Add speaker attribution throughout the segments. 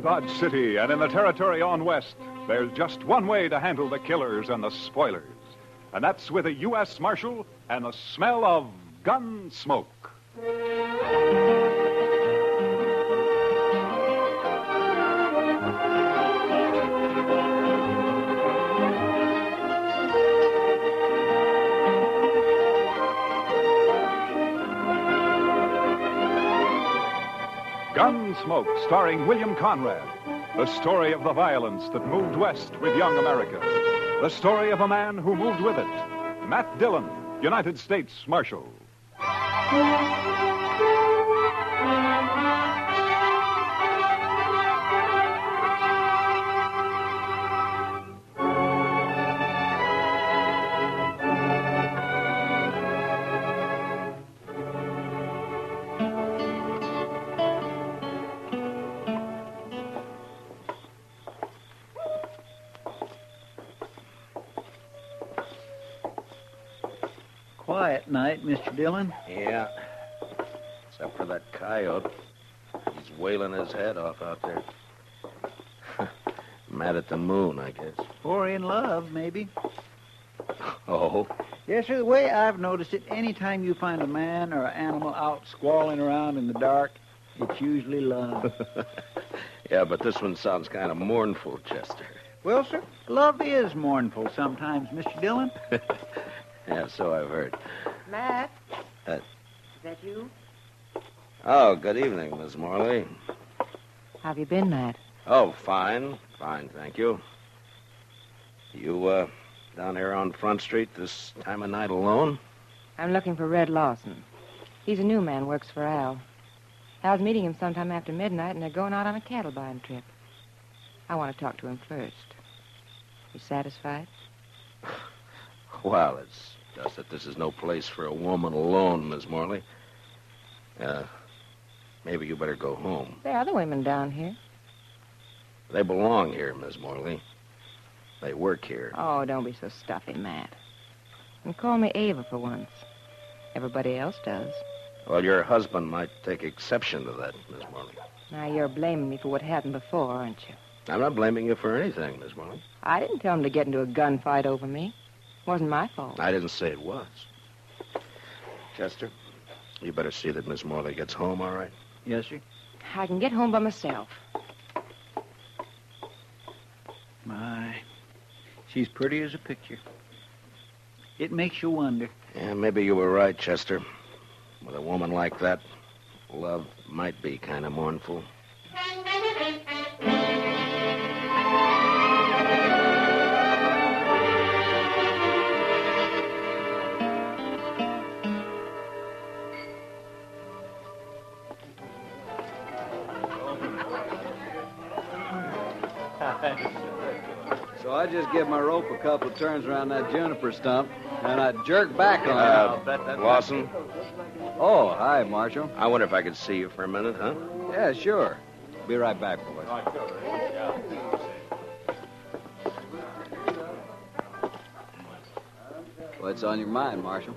Speaker 1: Dodge City and in the territory on west, there's just one way to handle the killers and the spoilers. And that's with a U.S. Marshal and the smell of Gunsmoke. Gunsmoke, starring William Conrad. The story of the violence that moved west with young America. The story of a man who moved with it. Matt Dillon, United States Marshal.
Speaker 2: Quiet night, Mr. Dillon.
Speaker 3: Yeah. Except for that coyote. He's wailing his head off out there. Mad at the moon, I guess.
Speaker 2: Or in love, maybe.
Speaker 3: Oh?
Speaker 2: Yes, sir. The way I've noticed it, any time you find a man or an animal out squalling around in the dark, it's usually love.
Speaker 3: Yeah, but this one sounds kind of mournful, Chester.
Speaker 2: Well, sir, love is mournful sometimes, Mr. Dillon.
Speaker 3: Yeah, so I've heard.
Speaker 4: Matt? Is that you?
Speaker 3: Oh, good evening, Miss Morley.
Speaker 4: How have you been, Matt?
Speaker 3: Oh, fine. Fine, thank you. You, down here on Front Street this time of night alone?
Speaker 4: I'm looking for Red Lawson. He's a new man, works for Al. Al's meeting him sometime after midnight, and they're going out on a cattle buying trip. I want to talk to him first. You satisfied?
Speaker 3: Well, it's just that this is no place for a woman alone, Miss Morley. Maybe you better go home.
Speaker 4: There are other women down here.
Speaker 3: They belong here, Miss Morley. They work here.
Speaker 4: Oh, don't be so stuffy, Matt. And call me Ava for once. Everybody else does.
Speaker 3: Well, your husband might take exception to that, Miss Morley.
Speaker 4: Now, you're blaming me for what happened before, aren't you?
Speaker 3: I'm not blaming you for anything, Miss Morley.
Speaker 4: I didn't tell him to get into a gunfight over me. It wasn't my fault.
Speaker 3: I didn't say it was. Chester, you better see that Miss Morley gets home, all right?
Speaker 2: Yes, sir.
Speaker 4: I can get home by myself.
Speaker 2: My, she's pretty as a picture. It makes you wonder.
Speaker 3: Yeah, maybe you were right, Chester. With a woman like that, love might be kind of mournful.
Speaker 5: So I just give my rope a couple of turns around that juniper stump, and I jerk back on it.
Speaker 3: Lawson?
Speaker 5: Oh, hi, Marshal.
Speaker 3: I wonder if I could see you for a minute, huh?
Speaker 5: Yeah, sure. Be right back, boys. What's on your mind, Marshal?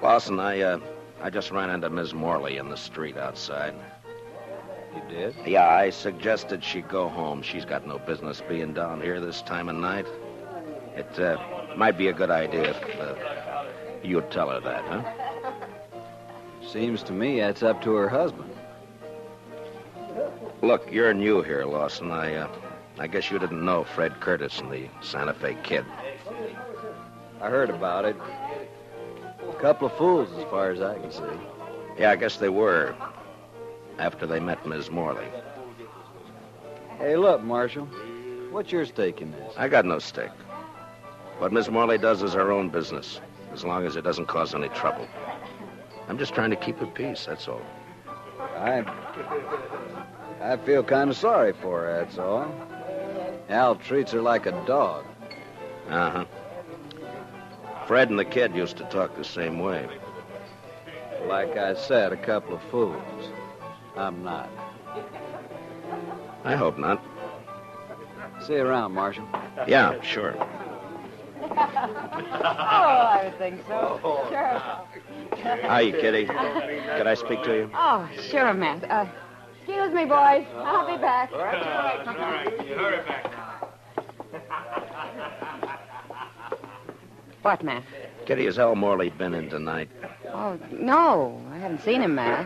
Speaker 3: Lawson, I just ran into Miss Morley in the street outside.
Speaker 5: You did?
Speaker 3: Yeah, I suggested she go home. She's got no business being down here this time of night. It might be a good idea if you'd tell her that, huh?
Speaker 5: Seems to me that's up to her husband.
Speaker 3: Look, you're new here, Lawson. I guess you didn't know Fred Curtis and the Santa Fe Kid.
Speaker 5: I heard about it. A couple of fools, as far as I can see.
Speaker 3: Yeah, I guess they were. After they met Miss Morley.
Speaker 5: Hey, look, Marshal. What's your stake in this?
Speaker 3: I got no stake. What Miss Morley does is her own business, as long as it doesn't cause any trouble. I'm just trying to keep the peace, that's all.
Speaker 5: I feel kind of sorry for her, that's all. Al treats her like a dog.
Speaker 3: Uh-huh. Fred and the kid used to talk the same way.
Speaker 5: Like I said, a couple of fools. I'm not.
Speaker 3: I hope not.
Speaker 5: See you around, Marshal.
Speaker 3: Yeah, sure.
Speaker 4: Oh, I would think so. Sure.
Speaker 3: Hi, Kitty. Could I speak to you?
Speaker 6: Oh, sure, Matt.
Speaker 4: Excuse me, boys. I'll be back.
Speaker 6: All right. You hurry back now.
Speaker 7: What, Ma?
Speaker 3: Kitty, has Al Morley been in tonight?
Speaker 7: Oh, no. I haven't seen him, Ma.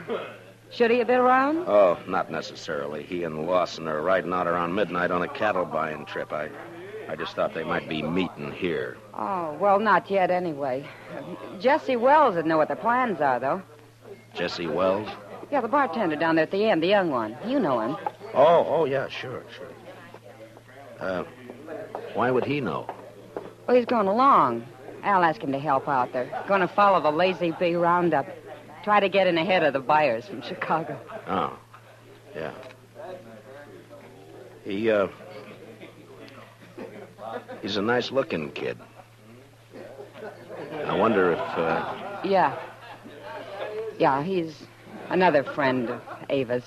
Speaker 7: Should he have been around?
Speaker 3: Oh, not necessarily. He and Lawson are riding out around midnight on a cattle buying trip. I just thought they might be meeting here.
Speaker 7: Oh, well, not yet anyway. Jesse Wells would know what their plans are, though.
Speaker 3: Jesse Wells?
Speaker 7: Yeah, the bartender down there at the end, the young one. You know him.
Speaker 3: Oh, yeah, sure. Why would he know?
Speaker 7: Well, he's going along. Al asked him to help out. They're going to follow the Lazy Bee roundup. Try to get in ahead of the buyers from Chicago.
Speaker 3: Oh, yeah. He's a nice-looking kid. I wonder if,
Speaker 7: Yeah. Yeah, he's another friend of Ava's.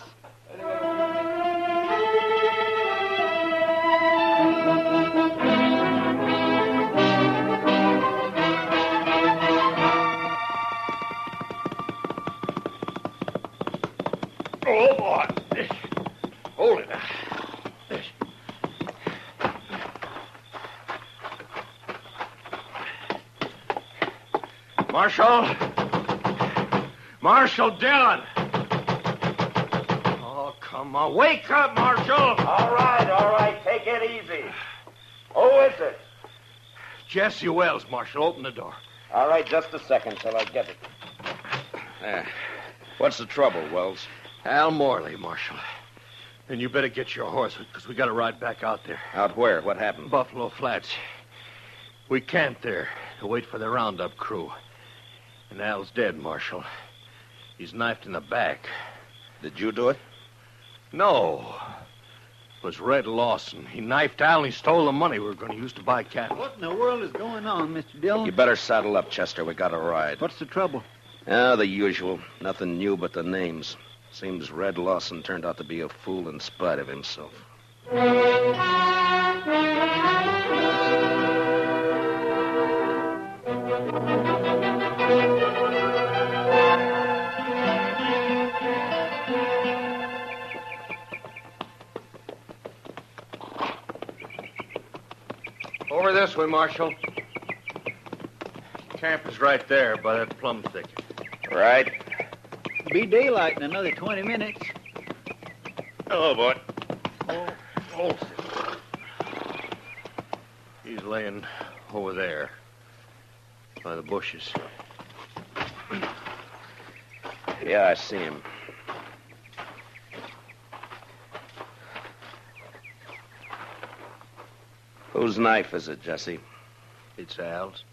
Speaker 6: Oh, boy. Hold it. Marshal Dillon. Oh, come on. Wake up, Marshal.
Speaker 8: All right. Take it easy. Who is it?
Speaker 6: Jesse Wells, Marshal. Open the door.
Speaker 8: All right, just a second till I get it.
Speaker 3: what's the trouble, Wells?
Speaker 6: Al Morley, Marshal. And you better get your horse, because we got to ride back out there.
Speaker 3: Out where? What happened?
Speaker 6: Buffalo Flats. We camped there to wait for the roundup crew. And Al's dead, Marshal. He's knifed in the back.
Speaker 3: Did you do it?
Speaker 6: No. It was Red Lawson. He knifed Al and he stole the money we were going to use to buy cattle.
Speaker 2: What in the world is going on, Mr. Dillon?
Speaker 3: You better saddle up, Chester. We got to ride.
Speaker 2: What's the trouble?
Speaker 3: The usual. Nothing new but the names. Seems Red Lawson turned out to be a fool in spite of himself.
Speaker 6: Over this way, Marshal. Camp is right there by that plum thicket.
Speaker 3: Right.
Speaker 2: Be daylight in another 20 minutes.
Speaker 6: Hello, boy. Oh. He's laying over there by the bushes.
Speaker 3: Yeah, I see him. Whose knife is it, Jesse?
Speaker 6: It's Al's.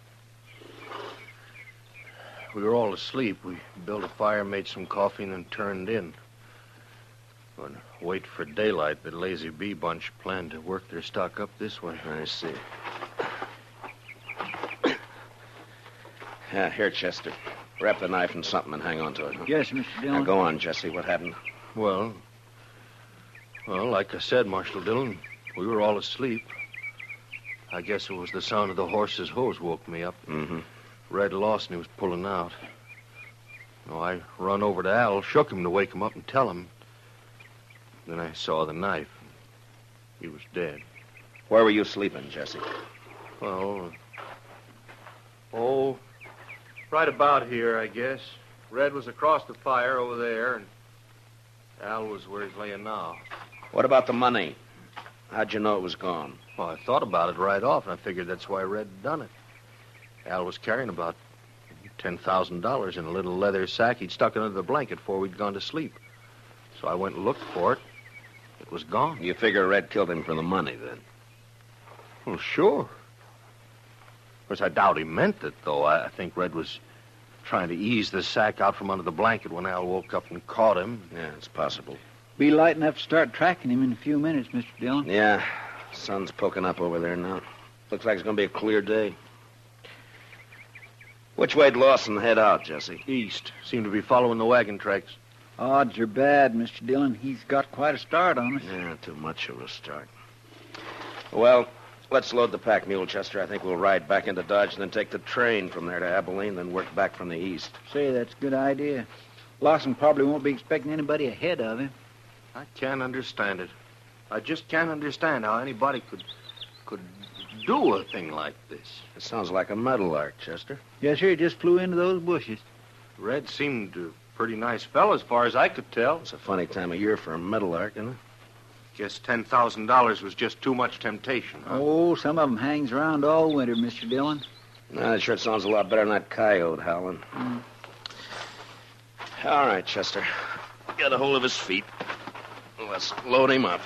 Speaker 6: We were all asleep. We built a fire, made some coffee, and then turned in. But wait for daylight, the Lazy Bee bunch planned to work their stock up this way.
Speaker 3: I see. Yeah, here, Chester. Wrap the knife in something and hang on to it. Huh?
Speaker 2: Yes, Mr. Dillon.
Speaker 3: Now, go on, Jesse. What happened?
Speaker 6: Well, like I said, Marshal Dillon, we were all asleep. I guess it was the sound of the horse's hose woke me up.
Speaker 3: Mm-hmm.
Speaker 6: Red Lawson, he was pulling out. I run over to Al, shook him to wake him up and tell him. Then I saw the knife. He was dead.
Speaker 3: Where were you sleeping, Jesse?
Speaker 6: Well, right about here, I guess. Red was across the fire over there, and Al was where he's laying now.
Speaker 3: What about the money? How'd you know it was gone?
Speaker 6: Well, I thought about it right off, and I figured that's why Red had done it. Al was carrying about $10,000 in a little leather sack. He'd stuck it under the blanket before we'd gone to sleep. So I went and looked for it. It was gone.
Speaker 3: You figure Red killed him for the money, then?
Speaker 6: Well, sure. Of course, I doubt he meant it, though. I think Red was trying to ease the sack out from under the blanket when Al woke up and caught him.
Speaker 3: Yeah, it's possible.
Speaker 2: Be light enough to start tracking him in a few minutes, Mr. Dillon.
Speaker 3: Yeah, sun's poking up over there now. Looks like it's going to be a clear day. Which way'd Lawson head out, Jesse?
Speaker 6: East. Seemed to be following the wagon tracks.
Speaker 2: Odds are bad, Mr. Dillon. He's got quite a start on us.
Speaker 3: Yeah, too much of a start. Well, let's load the pack mule, Chester. I think we'll ride back into Dodge and then take the train from there to Abilene, then work back from the east.
Speaker 2: Say, that's a good idea. Lawson probably won't be expecting anybody ahead of him.
Speaker 6: I can't understand it. I just can't understand how anybody could do a thing like this.
Speaker 3: It sounds like a meadowlark, Chester.
Speaker 2: Yes, sir. He just flew into those bushes.
Speaker 6: Red seemed a pretty nice fellow as far as I could tell.
Speaker 3: It's a funny time of year for a meadowlark, isn't it?
Speaker 6: Guess $10,000 was just too much temptation, huh?
Speaker 2: Oh, some of them hangs around all winter, Mr. Dillon.
Speaker 3: That sure sounds a lot better than that coyote howling. All right, Chester. Get a hold of his feet. Let's load him up.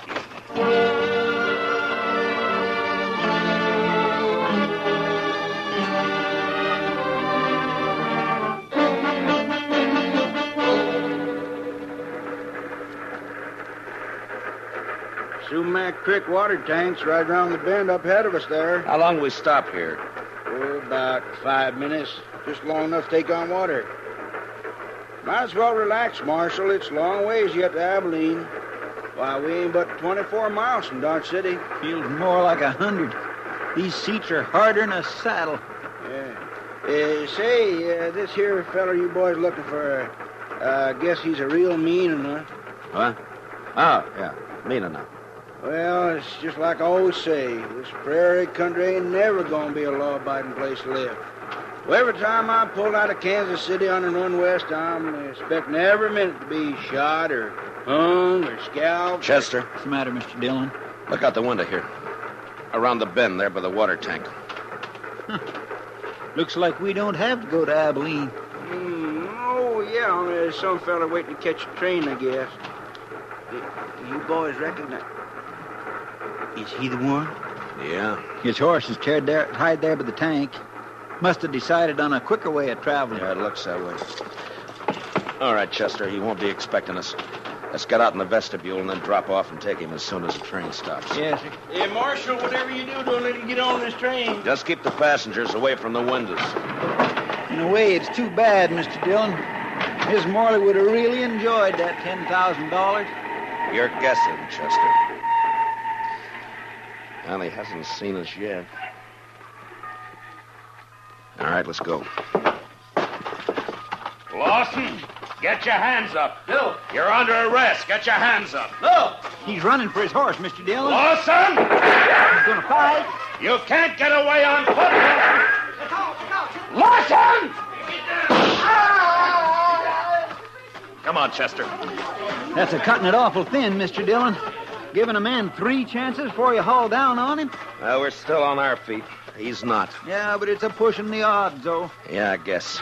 Speaker 9: Sumac Creek water tank's right around the bend up ahead of us there.
Speaker 3: How long we stop here?
Speaker 9: Oh, about 5 minutes. Just long enough to take on water. Might as well relax, Marshal. It's a long ways yet to Abilene. Why, we ain't but 24 miles from Dodge City.
Speaker 2: Feels more like 100. These seats are harder than a saddle.
Speaker 9: Yeah. Say, this here feller you boys looking for, I guess he's a real mean enough.
Speaker 3: What? Oh, yeah. Mean enough.
Speaker 9: Well, it's just like I always say. This prairie country ain't never gonna be a law-abiding place to live. Well, every time I pull out of Kansas City on and run west, I'm expecting every minute to be shot or hung or scalped.
Speaker 3: Chester,
Speaker 2: What's the matter, Mr. Dillon?
Speaker 3: look out the window here. Around the bend there by the water tank.
Speaker 2: Looks like we don't have to go to Abilene.
Speaker 9: Oh, yeah, there's some fella waiting to catch a train, I guess. You boys recognize... Is he the one?
Speaker 3: Yeah.
Speaker 2: His horse is tied there by the tank. Must have decided on a quicker way of traveling.
Speaker 3: Yeah, it looks that way. All right, Chester, he won't be expecting us. Let's get out in the vestibule and then drop off and take him as soon as the train stops.
Speaker 2: Yes, sir.
Speaker 9: Hey, Marshal, whatever you do, don't let him get on this train.
Speaker 3: Just keep the passengers away from the windows.
Speaker 2: In a way, it's too bad, Mr. Dillon. Miss Morley would have really enjoyed that $10,000.
Speaker 3: You're guessing, Chester. Well, he hasn't seen us yet. All right, let's go.
Speaker 8: Lawson, get your hands up.
Speaker 2: Bill.
Speaker 8: You're under arrest. Get your hands up.
Speaker 2: Look! He's running for his horse, Mr. Dillon.
Speaker 8: Lawson!
Speaker 2: He's gonna fight.
Speaker 8: You can't get away on foot. Lawson! Come on, Chester.
Speaker 2: That's a cutting it awful thin, Mr. Dillon. Giving a man 3 chances before you haul down on him.
Speaker 3: Well, we're still on our feet. He's not.
Speaker 2: Yeah, but it's a pushing the odds, though.
Speaker 3: Yeah, I guess.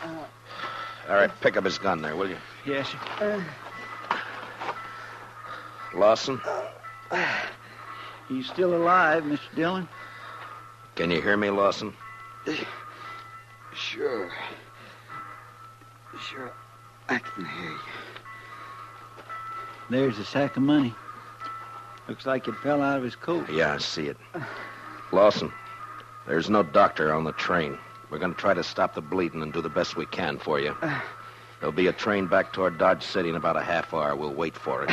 Speaker 3: All right, pick up his gun there, will you?
Speaker 2: Yes, sir.
Speaker 3: Lawson,
Speaker 2: He's still alive, Mr. Dillon.
Speaker 3: can you hear me, Lawson?
Speaker 9: Sure, I can hear you.
Speaker 2: There's a sack of money. Looks like it fell out of his coat.
Speaker 3: Yeah, I see it. Lawson, there's no doctor on the train. We're going to try to stop the bleeding and do the best we can for you. There'll be a train back toward Dodge City in about a half hour. We'll wait for it.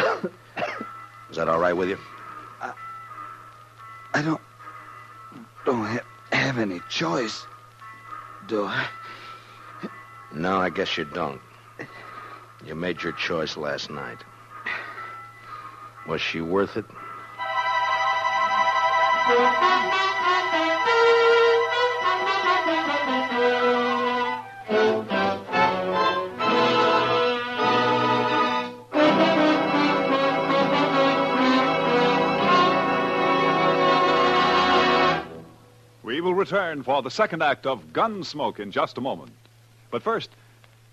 Speaker 3: Is that all right with you?
Speaker 9: I don't have any choice, do I?
Speaker 3: No, I guess you don't. You made your choice last night. Was she worth it?
Speaker 1: We will return for the second act of Gunsmoke in just a moment. But first,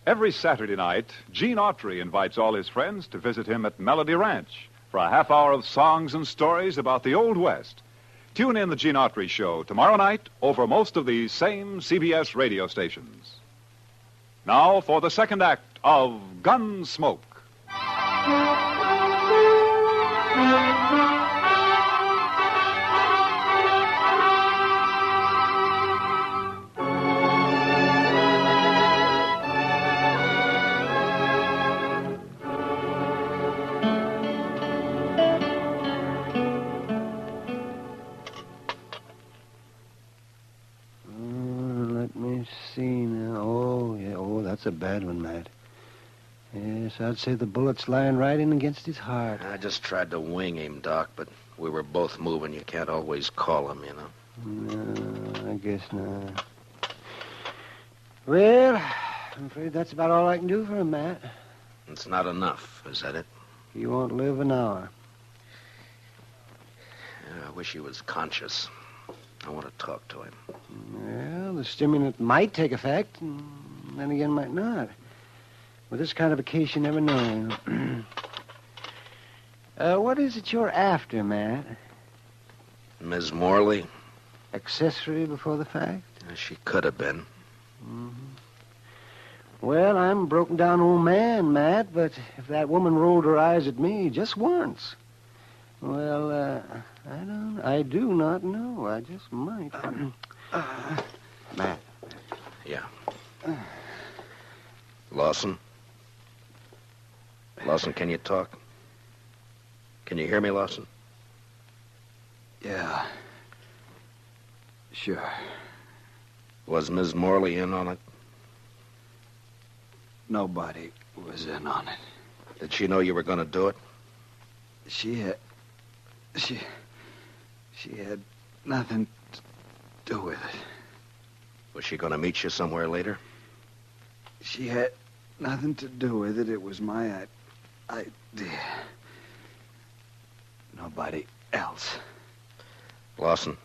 Speaker 1: every Saturday night, Gene Autry invites all his friends to visit him at Melody Ranch for a half hour of songs and stories about the Old West. Tune in the Gene Autry Show tomorrow night over most of these same CBS radio stations. Now for the second act of Gunsmoke.
Speaker 9: Let me see now. Oh, yeah. Oh, that's a bad one, Matt.
Speaker 10: Yes, I'd say the bullet's lying right in against his heart.
Speaker 3: I just tried to wing him, Doc, but we were both moving. You can't always call him, you know.
Speaker 10: No, I guess not. Well, I'm afraid that's about all I can do for him, Matt.
Speaker 3: It's not enough, is that it?
Speaker 10: He won't live an hour.
Speaker 3: Yeah, I wish he was conscious. I want to talk to him.
Speaker 10: Well, the stimulant might take effect, and then again might not. With this kind of a case, you never know. What is it you're after, Matt?
Speaker 3: Ms. Morley?
Speaker 10: Accessory before the fact?
Speaker 3: She could have been.
Speaker 10: Mm-hmm. Well, I'm a broken down old man, Matt, but if that woman rolled her eyes at me just once, well, I do not know. I just might.
Speaker 3: Matt. Yeah. Lawson? Lawson, can you talk? Can you hear me, Lawson?
Speaker 9: Yeah. Sure.
Speaker 3: Was Ms. Morley in on it?
Speaker 9: Nobody was in on it.
Speaker 3: Did she know you were going to do it?
Speaker 9: She had nothing to do with it.
Speaker 3: Was she going to meet you somewhere later?
Speaker 9: She had nothing to do with it. It was my idea. Nobody else.
Speaker 3: Lawson.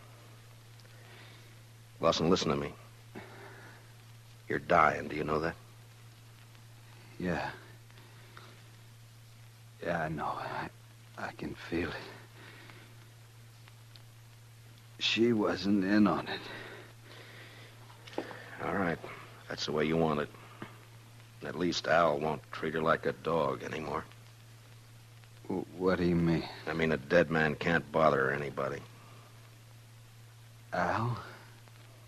Speaker 3: Lawson, listen to me. You're dying. Do you know that?
Speaker 9: Yeah. Yeah, I know. I can feel it. She wasn't in on it.
Speaker 3: All right. That's the way you want it. At least Al won't treat her like a dog anymore.
Speaker 9: What do you mean?
Speaker 3: I mean, a dead man can't bother anybody.
Speaker 9: Al?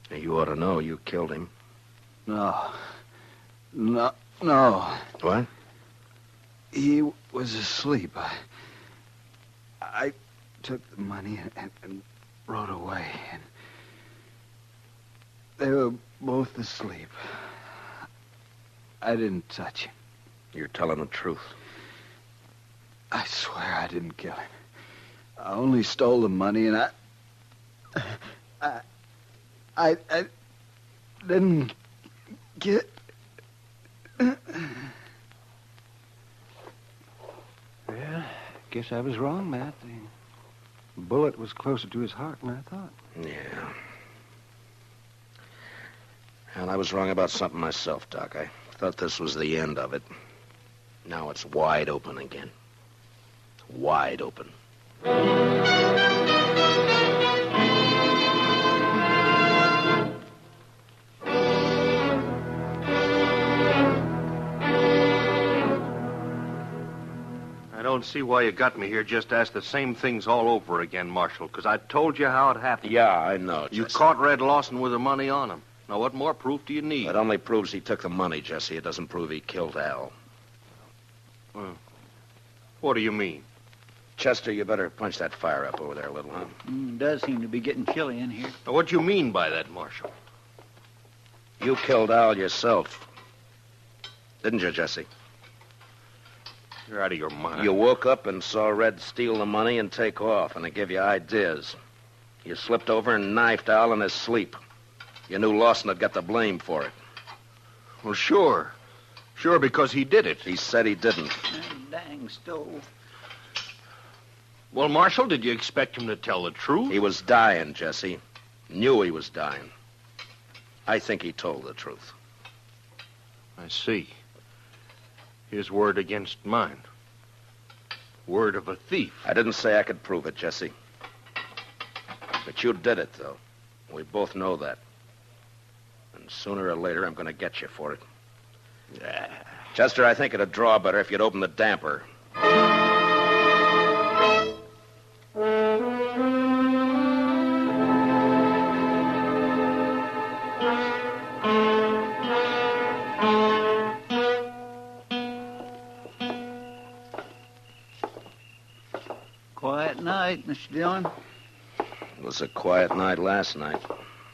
Speaker 3: You ought to know you killed him.
Speaker 9: No.
Speaker 3: What?
Speaker 9: He was asleep. I took the money and rode away. And they were both asleep. I didn't touch him.
Speaker 3: You're telling the truth.
Speaker 9: I swear I didn't kill him. I only stole the money, and I didn't get...
Speaker 10: Well, guess I was wrong, Matt. The bullet was closer to his heart than I thought.
Speaker 3: Yeah. And I was wrong about something myself, Doc. I thought this was the end of it. Now it's wide open again. Wide open.
Speaker 6: I don't see why you got me here just to ask the same things all over again, Marshal, because I told you how it happened.
Speaker 3: Yeah, I know, Jesse.
Speaker 6: You caught Red Lawson with the money on him. Now, what more proof do you need?
Speaker 3: It only proves he took the money, Jesse. It doesn't prove he killed Al.
Speaker 6: What do you mean?
Speaker 3: Chester, you better punch that fire up over there a little, huh?
Speaker 2: Does seem to be getting chilly in here.
Speaker 6: Now, what do you mean by that, Marshal?
Speaker 3: You killed Al yourself. Didn't you, Jesse?
Speaker 6: You're out of your mind.
Speaker 3: You woke up and saw Red steal the money and take off, and it gave you ideas. You slipped over and knifed Al in his sleep. You knew Lawson had got the blame for it.
Speaker 6: Well, sure. Sure, because he did it.
Speaker 3: He said he didn't.
Speaker 2: Dang stove.
Speaker 6: Well, Marshal, did you expect him to tell the truth?
Speaker 3: He was dying, Jesse. Knew he was dying. I think he told the truth.
Speaker 6: I see. His word against mine. Word of a thief.
Speaker 3: I didn't say I could prove it, Jesse. But you did it, though. We both know that. And sooner or later, I'm going to get you for it.
Speaker 6: Yeah.
Speaker 3: Chester, I think it'd draw better if you'd open the damper.
Speaker 2: Quiet night, Mr. Dillon.
Speaker 3: It was a quiet night last night.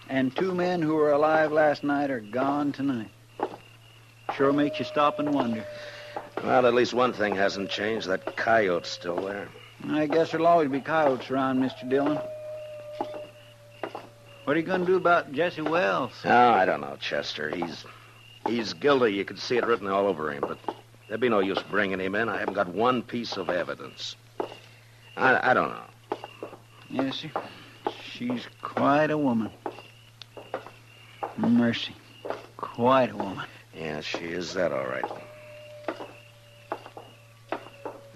Speaker 2: And 2 men who were alive last night are gone tonight. Sure makes you stop and wonder.
Speaker 3: Well, at least one thing hasn't changed. That coyote's still there.
Speaker 2: I guess there'll always be coyotes around, Mr. Dillon. What are you going to do about Jesse Wells?
Speaker 3: Oh, I don't know, Chester. He's guilty. You can see it written all over him, but there'd be no use bringing him in. I haven't got one piece of evidence. I don't know.
Speaker 2: Yes, sir. She's quite a woman. Mercy. Quite a woman.
Speaker 3: Yeah, she is that, all right.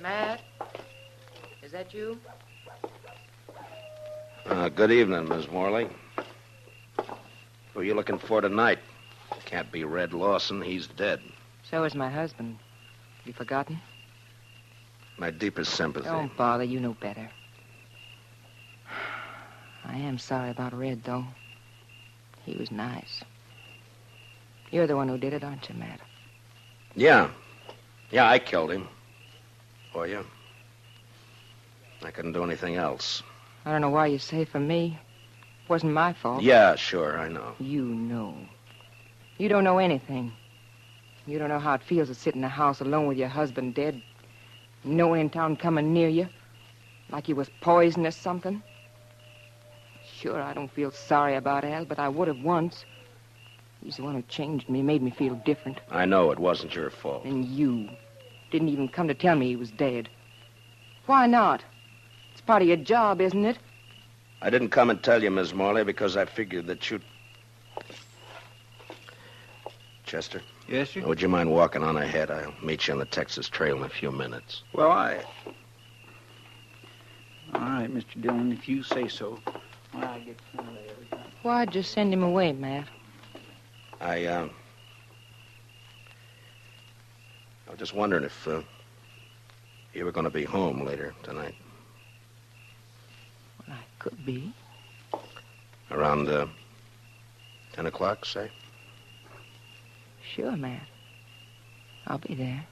Speaker 4: Matt? Is that you?
Speaker 3: Good evening, Miss Morley. Who are you looking for tonight? Can't be Red Lawson. He's dead.
Speaker 4: So is my husband. Have you forgotten?
Speaker 3: My deepest sympathy.
Speaker 4: Don't bother. You know better. I am sorry about Red, though. He was nice. You're the one who did it, aren't you, Matt?
Speaker 3: Yeah. Yeah, I killed him. For you. I couldn't do anything else.
Speaker 4: I don't know why you say for me. It wasn't my fault.
Speaker 3: Yeah, sure, I know.
Speaker 4: You know. You don't know anything. You don't know how it feels to sit in a house alone with your husband dead. No one in town coming near you. Like he was poisoned or something. Sure, I don't feel sorry about Al, but I would have once. He's the one who changed me, made me feel different.
Speaker 3: I know it wasn't your fault.
Speaker 4: And you didn't even come to tell me he was dead. Why not? It's part of your job, isn't it?
Speaker 3: I didn't come and tell you, Miss Morley, because I figured that you'd... Chester?
Speaker 2: Yes, sir?
Speaker 3: Would you mind walking on ahead? I'll meet you on the Texas Trail in a few minutes.
Speaker 2: Well, All right, Mr. Dillon, if you say so. Well, I get some of that every time.
Speaker 4: Why just send him away, Matt?
Speaker 3: I was just wondering if you were going to be home later tonight.
Speaker 4: Well, I could be.
Speaker 3: Around 10 o'clock, say?
Speaker 4: Sure, Matt. I'll be there.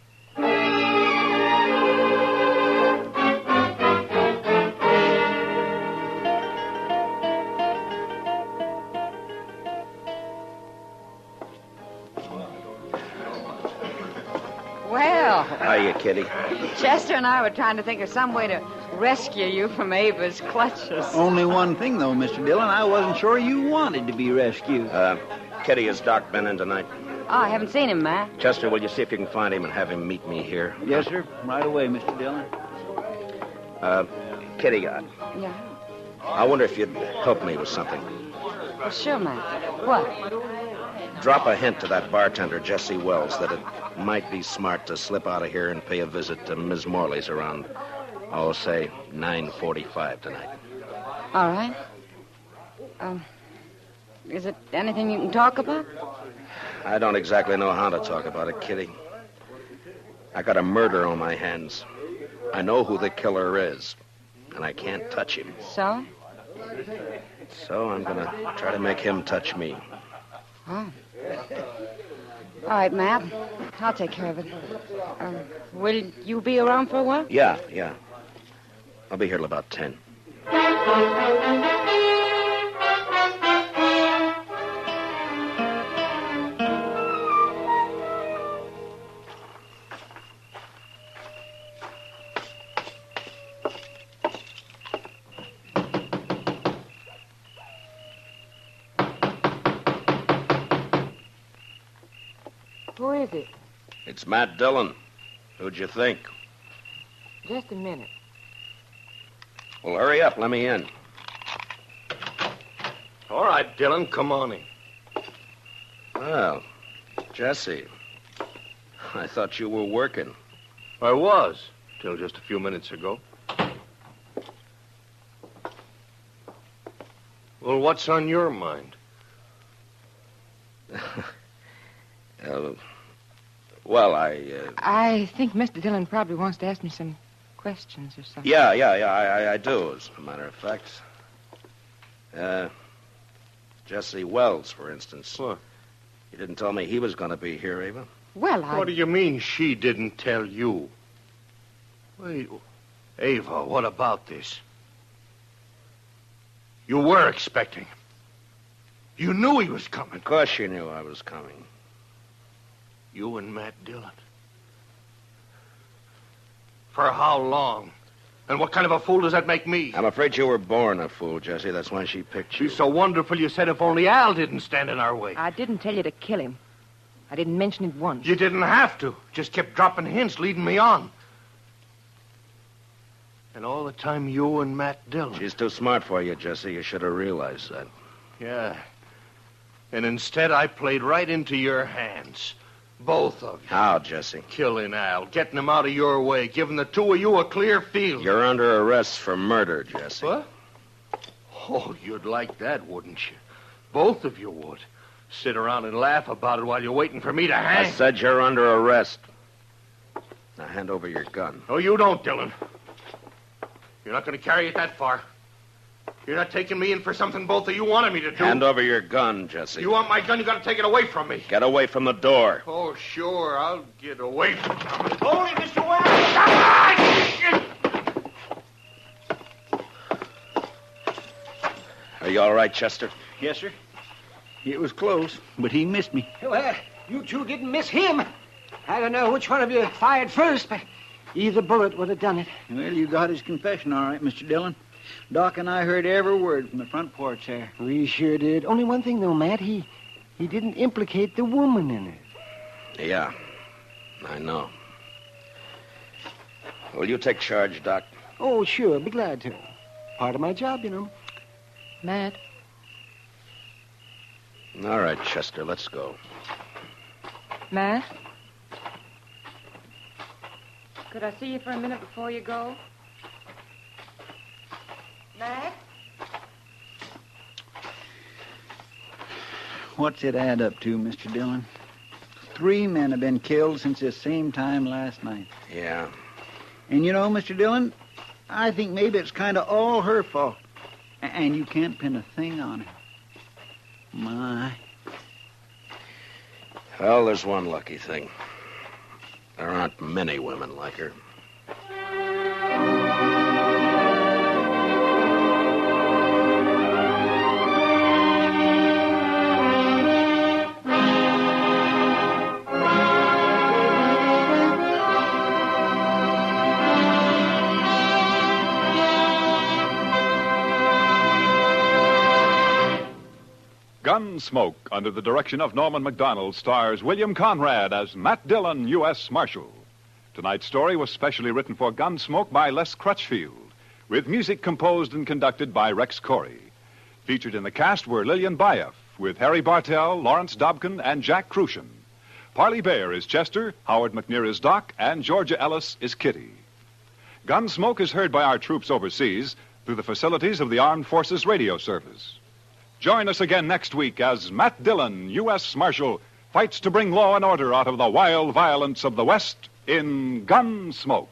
Speaker 7: Well,
Speaker 3: Hiya, Kitty.
Speaker 7: Chester and I were trying to think of some way to rescue you from Ava's clutches.
Speaker 2: Only one thing, though, Mr. Dillon. I wasn't sure you wanted to be rescued.
Speaker 3: Kitty, has Doc been in tonight?
Speaker 7: Oh, I haven't seen him, Matt.
Speaker 3: Chester, will you see if you can find him and have him meet me here?
Speaker 2: Yes, sir. Right away, Mr. Dillon.
Speaker 3: Kitty,
Speaker 7: Yeah.
Speaker 3: I wonder if you'd help me with something.
Speaker 7: Well, sure, Matt. What?
Speaker 3: Drop a hint to that bartender, Jesse Wells, that it might be smart to slip out of here and pay a visit to Miss Morley's around, say, 9:45 tonight.
Speaker 7: All right. Is it anything you can talk about?
Speaker 3: I don't exactly know how to talk about it, Kitty. I got a murder on my hands. I know who the killer is, and I can't touch him.
Speaker 7: So?
Speaker 3: So I'm going to try to make him touch me.
Speaker 7: Oh. All right, Matt. I'll take care of it. Will you be around for a while?
Speaker 3: Yeah. I'll be here till about 10.
Speaker 4: Who is it?
Speaker 3: It's Matt Dillon. Who'd you think?
Speaker 4: Just a minute.
Speaker 3: Well, hurry up. Let me in.
Speaker 6: All right, Dillon, come on in.
Speaker 3: Well, Jesse, I thought you were working.
Speaker 6: I was, till just a few minutes ago. Well, what's on your mind?
Speaker 4: I think Mr. Dillon probably wants to ask me some questions or something.
Speaker 3: Yeah, I do, as a matter of fact. Jesse Wells, for instance.
Speaker 6: What?
Speaker 3: You didn't tell me he was going to be here, Ava.
Speaker 4: Well,
Speaker 6: What do you mean she didn't tell you? Wait, Ava, what about this? You were expecting him. You knew he was coming.
Speaker 3: Of course you knew I was coming.
Speaker 6: You and Matt Dillon. For how long? And what kind of a fool does that make me?
Speaker 3: I'm afraid you were born a fool, Jesse. That's why she picked you.
Speaker 6: She's so wonderful you said if only Al didn't stand in our way.
Speaker 4: I didn't tell you to kill him. I didn't mention it once.
Speaker 6: You didn't have to. Just kept dropping hints, leading me on. And all the time you and Matt Dillon.
Speaker 3: She's too smart for you, Jesse. You should have realized that.
Speaker 6: Yeah. And instead I played right into your hands. Both of you.
Speaker 3: How, Jesse?
Speaker 6: Killing Al, getting him out of your way, giving the two of you a clear field.
Speaker 3: You're under arrest for murder, Jesse.
Speaker 6: What? Oh, you'd like that, wouldn't you? Both of you would. Sit around and laugh about it while you're waiting for me to hang.
Speaker 3: I said you're under arrest. Now hand over your gun.
Speaker 6: Oh, you don't, Dillon. You're not going to carry it that far. You're not taking me in for something both of you wanted me to do.
Speaker 3: Hand over your gun, Jesse.
Speaker 6: You want my gun, you got to take it away from me.
Speaker 3: Get away from the door.
Speaker 6: Oh, sure, I'll get away from you.
Speaker 8: Hold it, Mr. Wells!
Speaker 3: Are you all right, Chester?
Speaker 2: Yes, sir. It was close, but he missed me.
Speaker 10: Well, you two didn't miss him. I don't know which one of you fired first, but either bullet would have done it.
Speaker 2: Well, you got his confession all right, Mr. Dillon. Doc and I heard every word from the front porch there.
Speaker 10: We sure did. Only one thing, though, Matt. He didn't implicate the woman in it.
Speaker 3: Yeah, I know. Will you take charge, Doc?
Speaker 10: Oh, sure. Be glad to. Part of my job, you know.
Speaker 4: Matt,
Speaker 3: All right, Chester, let's go.
Speaker 4: Matt? Could I see you for a minute before you go? Matt?
Speaker 2: What's it add up to, Mr. Dillon? 3 men have been killed since this same time last night.
Speaker 3: Yeah.
Speaker 2: And you know, Mr. Dillon, I think maybe it's kind of all her fault. And you can't pin a thing on her. My.
Speaker 3: Well, there's one lucky thing. There aren't many women like her.
Speaker 1: Gunsmoke, under the direction of Norman MacDonald, stars William Conrad as Matt Dillon, U.S. Marshal. Tonight's story was specially written for Gunsmoke by Les Crutchfield, with music composed and conducted by Rex Corey. Featured in the cast were Lillian Bayef, with Harry Bartell, Lawrence Dobkin, and Jack Crucian. Parley Bayer is Chester, Howard McNear is Doc, and Georgia Ellis is Kitty. Gunsmoke is heard by our troops overseas through the facilities of the Armed Forces Radio Service. Join us again next week as Matt Dillon, U.S. Marshal, fights to bring law and order out of the wild violence of the West in Gunsmoke.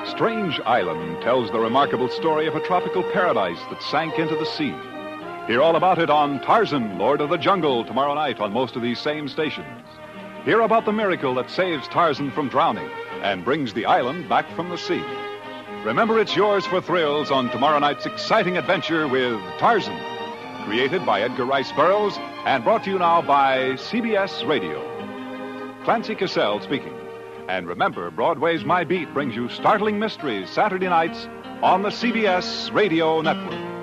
Speaker 1: Strange Island tells the remarkable story of a tropical paradise that sank into the sea. Hear all about it on Tarzan, Lord of the Jungle, tomorrow night on most of these same stations. Hear about the miracle that saves Tarzan from drowning and brings the island back from the sea. Remember, it's yours for thrills on tomorrow night's exciting adventure with Tarzan, created by Edgar Rice Burroughs and brought to you now by CBS Radio. Clancy Cassell speaking. And remember, Broadway's My Beat brings you startling mysteries Saturday nights on the CBS Radio Network.